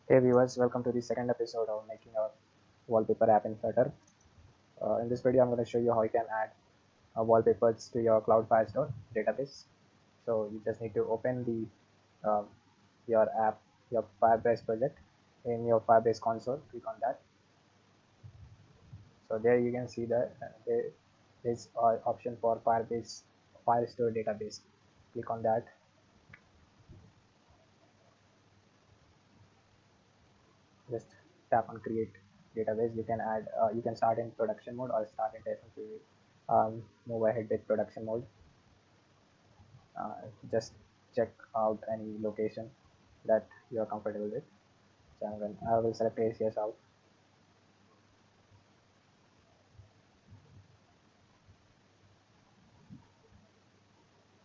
Hey viewers, welcome to the second episode of making a wallpaper app in Flutter. In this video, I'm going to show you how you can add wallpapers to your Cloud Firestore database. So you just need to open your app, your Firebase project in your Firebase console. Click on that. So there you can see that there is an option for Firestore database. Click on that. Just tap on create database. You can start in production mode or start in test mode. Move ahead with production mode. Just check out any location that you are comfortable with. So I will select ACS out.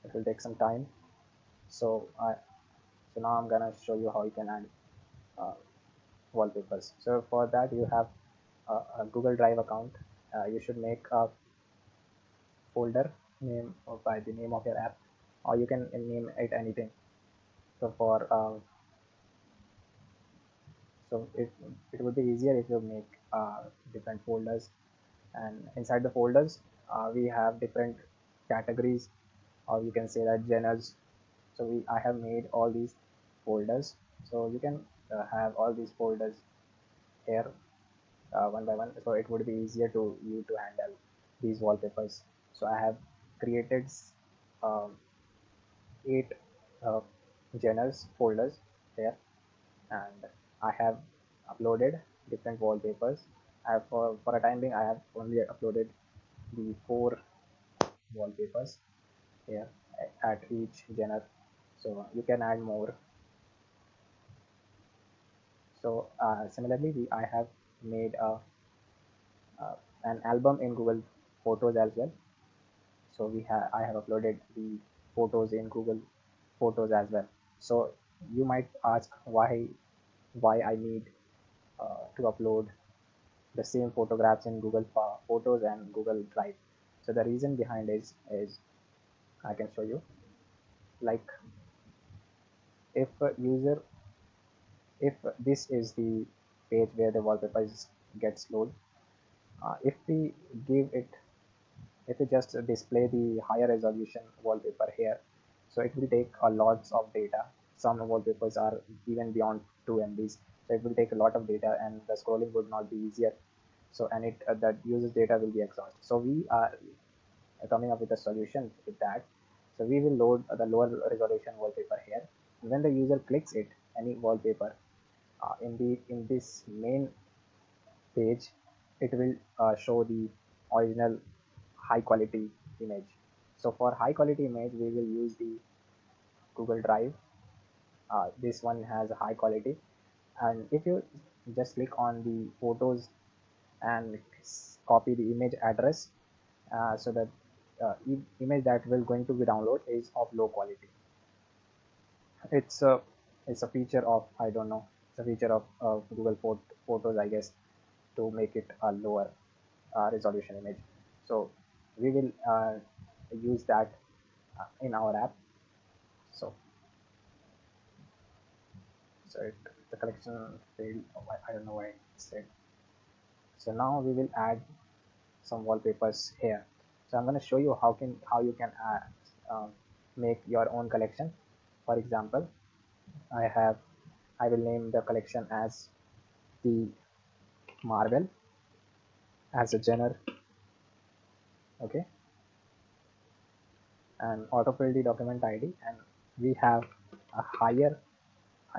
It will take some time. So now I'm gonna show you how you can add uh, wallpapers. So for that you have a Google Drive account. You should make a folder name by the name of your app, or you can name it anything. So for so it would be easier if you make different folders, and inside the folders we have different categories, or you can say that genres. So I have made all these folders, so you can have all these folders here one by one, so it would be easier to you to handle these wallpapers. So I have created um, 8 uh, genres folders here, and I have uploaded different wallpapers. For a time being, I have only uploaded the 4 wallpapers here at each genre. So you can add more. So similarly, I have made an album in Google Photos as well. So I have uploaded the photos in Google Photos as well. So you might ask why I need to upload the same photographs in Google Photos and Google Drive. So the reason behind is I can show you. Like if a user, if this is the page where the wallpapers gets load, if we give it, if we just display the higher resolution wallpaper here, so it will take a lots of data. Some wallpapers are even beyond 2 MBs, so it will take a lot of data, and the scrolling would not be easier. So and it that uses data will be exhausted. So we are coming up with a solution with that. So we will load the lower resolution wallpaper here. When the user clicks it, any wallpaper, in this main page, it will show the original high quality image. So for high quality image, we will use the Google Drive. This one has a high quality, and if you just click on the photos and copy the image address, so that image that will going to be download is of low quality. It's a feature of, I don't know, it's a feature of Google Photos, I guess, to make it a lower resolution image. So we will use that in our app. So the collection failed. Oh, I don't know why it said. So now we will add some wallpapers here. So I'm going to show you how you can make your own collection. For example, I have I will name the collection as the Marvel as a genre. Okay, and autofill the document ID, and we have a higher,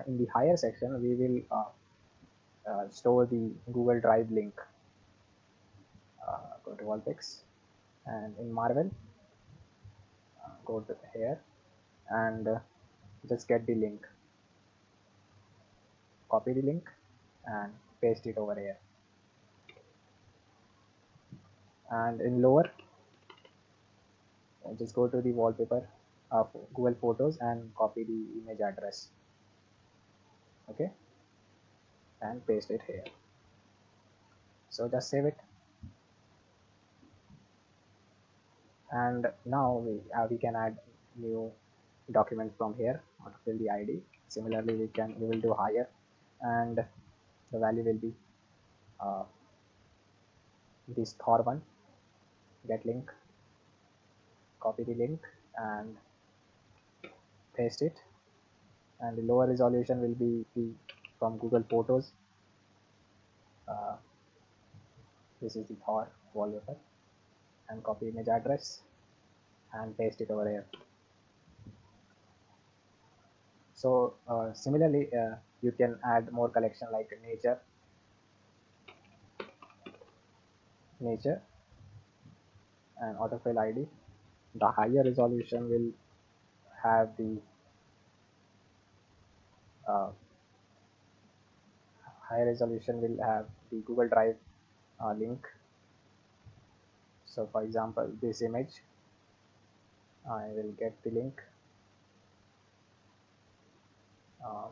in the higher section we will store the Google Drive link. Go to wallpix, and in Marvel, go to here, and just get the link, copy the link and paste it over here. And in lower, just go to the wallpaper of Google Photos and copy the image address. Okay, and paste it here. So just save it, and now we can add new document from here, fill the ID. Similarly, we will do higher, and the value will be uh, this Thor one. Get link, copy the link and paste it, and the lower resolution will be the from Google Photos. uh, this is the Thor wallpaper, and copy image address and paste it over here. So similarly, you can add more collection like nature and autofill ID. The higher resolution will have the uh, higher resolution will have the Google Drive link. So for example, this image, I will get the link uh,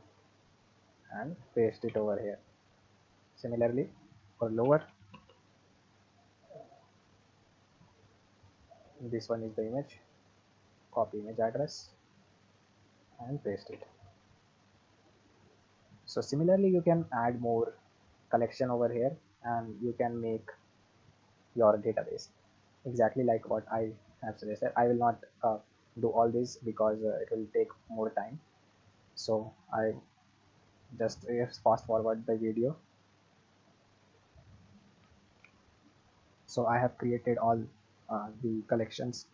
and paste it over here. Similarly, for lower, this one is the image, copy image address and paste it. So similarly, you can add more collection over here and you can make your database exactly like what I have suggested. I will not do all this because it will take more time. So I just fast forward the video. So I have created all the collections.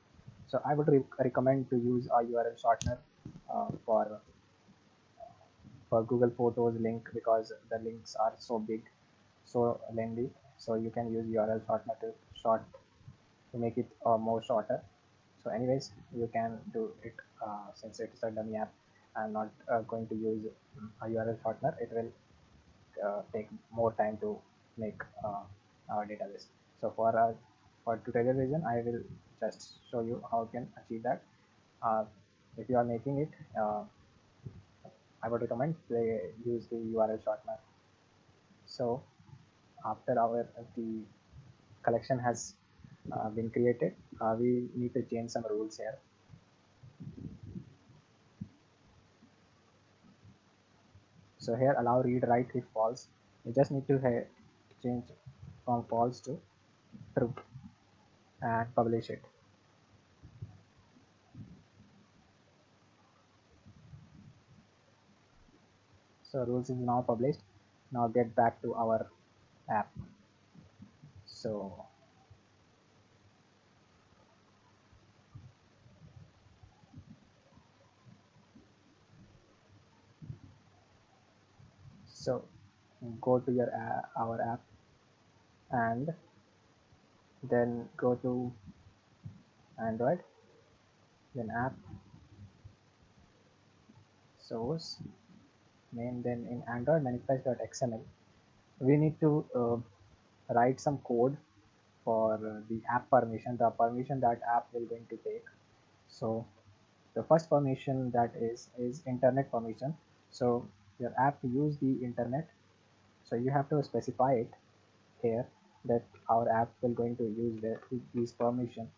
So I would recommend to use a URL shortener for Google Photos link because the links are so big, so lengthy. So you can use URL shortener to make it more shorter. So anyways, you can do it since it's a dummy app. I'm not going to use a URL shortener. It will take more time to make our database. So for tutorial reason, I will just show you how you can achieve that. Uh, if you are making it, I would recommend they use the URL shortener. So after the collection has been created, we need to change some rules here. So here allow read write if false. You just need to change from false to true and publish it. So rules is now published. Now get back to our app. So so go to your our app and then go to Android, then app, source, name, then in Android manifest.xml. We need to write some code for the app permission, the permission that app will going to take. So the first permission that is internet permission. So your app use the internet, so you have to specify it here that our app will going to use these permission.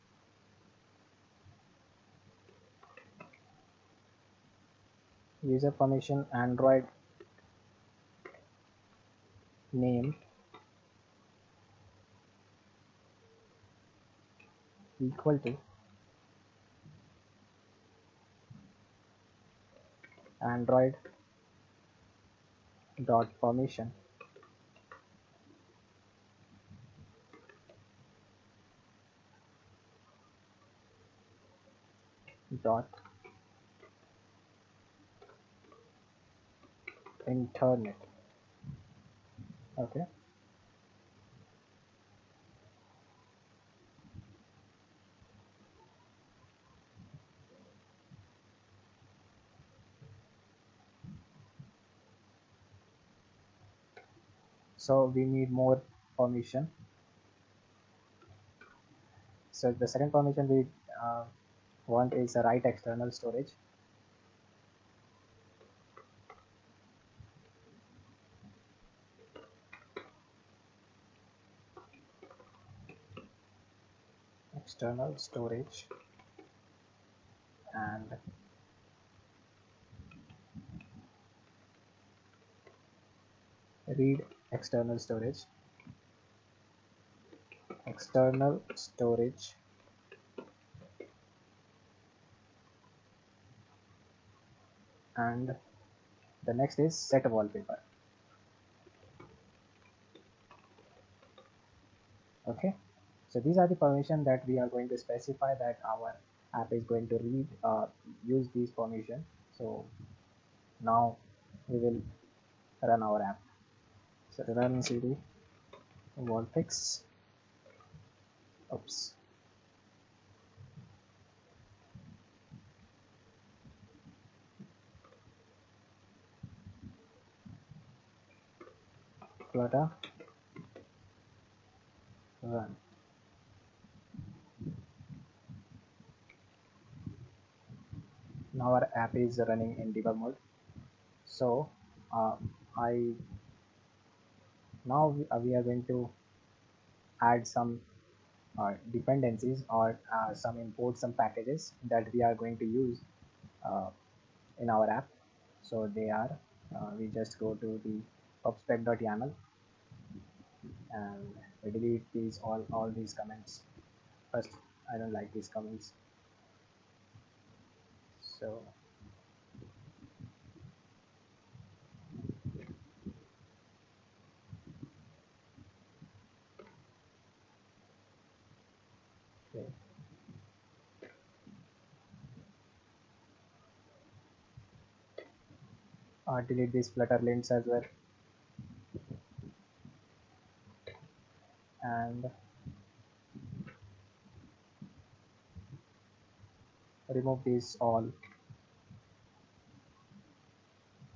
User permission Android name equal to Android dot permission dot internet. Okay, so we need more permission. So the second permission we want is a write external storage. External storage, and read external storage, and the next is set wallpaper. Okay, so these are the permission that we are going to specify that our app is going to read use these permission. So now we will run our app. So run cd wallpix. Oops. Flutter run. Now our app is running in debug mode. So uh, I now we are going to add some dependencies or some import some packages that we are going to use uh, in our app. So they are we just go to the pubspec.yaml and we delete these all these comments. First, I don't like these comments. So okay. Delete these flutter links as well, and remove these all.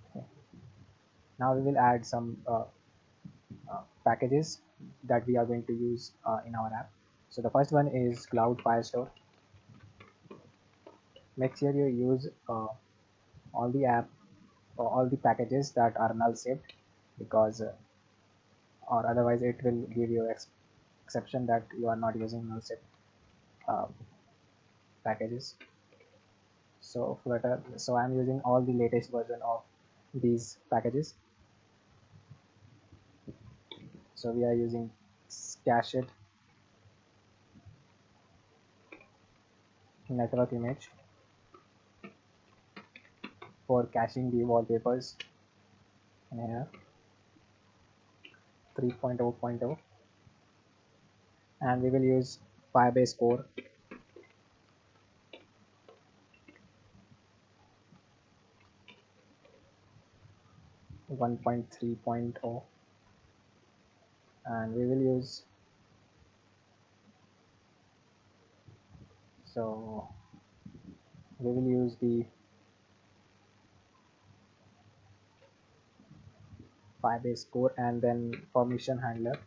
Okay. Now we will add some packages that we are going to use in our app. So the first one is Cloud Firestore. Make sure you use all the app or all the packages that are null saved, because or otherwise it will give you exception that you are not using null saved uh, packages. So Flutter, so I'm using all the latest version of these packages. So we are using cached network image for caching the wallpapers in here 3.0.0, and we will use Firebase Core 1.3.0, and we will use so we will use the Firebase Core and then permission handler.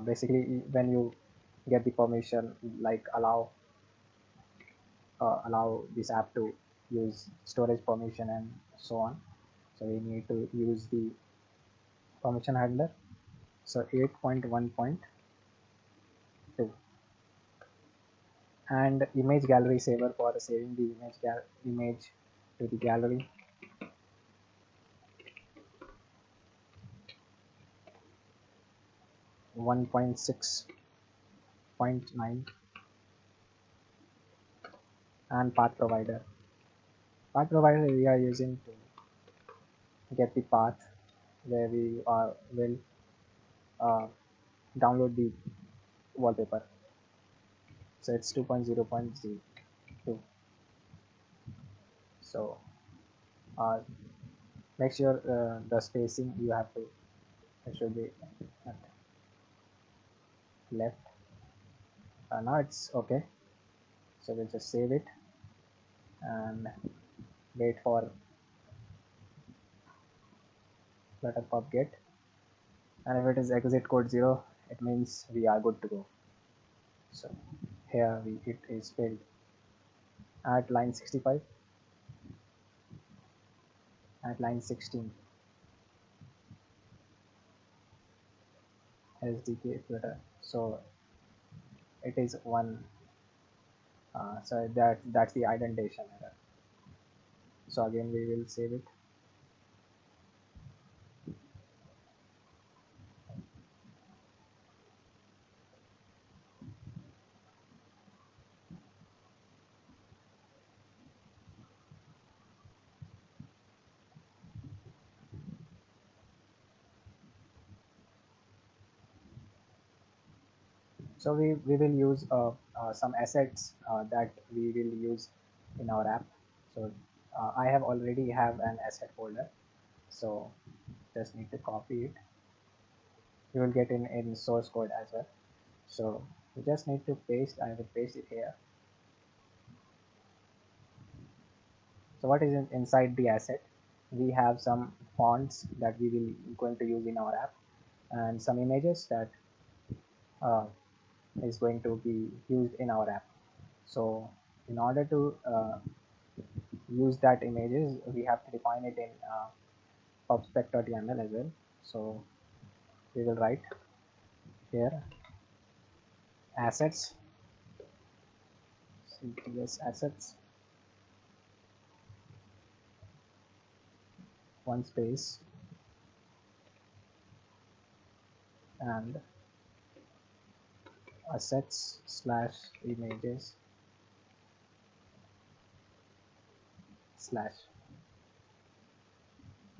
Basically, when you get the permission, like allow this app to use storage permission and so on. So we need to use the permission handler. So 8.1.2, and image gallery saver for saving the image to the gallery. 1.6.9, and path provider. Path provider we are using to get the path where we will uh, download the wallpaper. So it's 2.0.02. So uh, make sure the spacing you have to, it should be at left. Now it's okay. So we'll just save it and wait for flutter pub get, and if it is exit code 0, it means we are good to go. So here it is failed at line 65, at line 16. SDK flutter. So it is one. So that's the indentation error. So again we will save it. So we will use some assets that we will use in our app. So I have already have an asset folder, so just need to copy it. You will get in source code as well. So you just need to paste. I will paste it here. So what is inside the asset? We have some fonts that we will going to use in our app, and some images that uh, is going to be used in our app. So in order to use that images, we have to define it in pubspec.yaml as well. So we will write here assets, cts assets, one space, and assets slash images slash.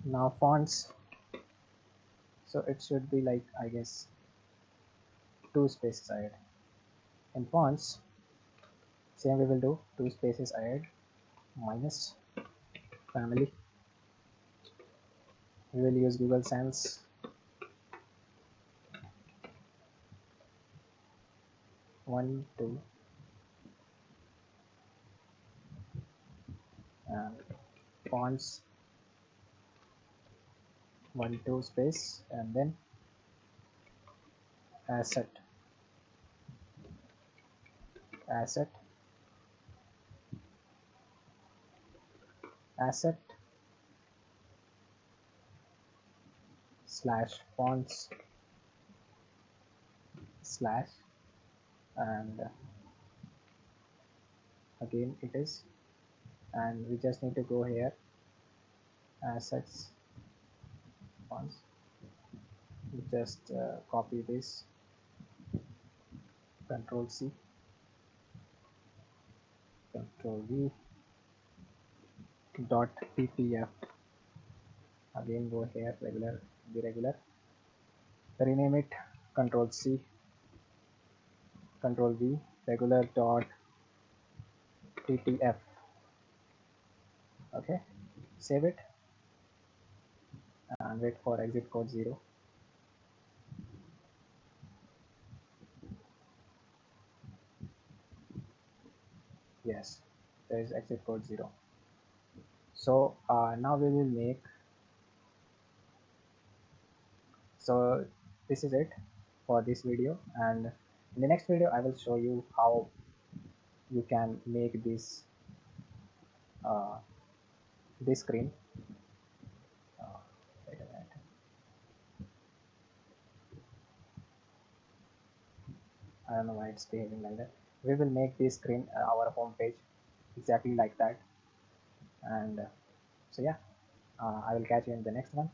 Now fonts, so it should be like, I guess, two spaces ahead. In fonts, same we will do, two spaces ahead, minus family. We will use Google Sans, 1 2, and fonts 1 2 space, and then asset asset asset slash fonts slash, and again it is, and we just need to go here, assets fonts. We just copy this, control C, control V, dot ppf. Again go here, regular, the regular, rename it, control C, control V, regular dot ttf. Okay, save it and wait for exit code 0. Yes, there is exit code 0. So now we will make, so this is it for this video, and in the next video I will show you how you can make uh, this screen. Wait a minute. I don't know why it's behaving like that. We will make this screen our home page exactly like that, and so yeah, I will catch you in the next one.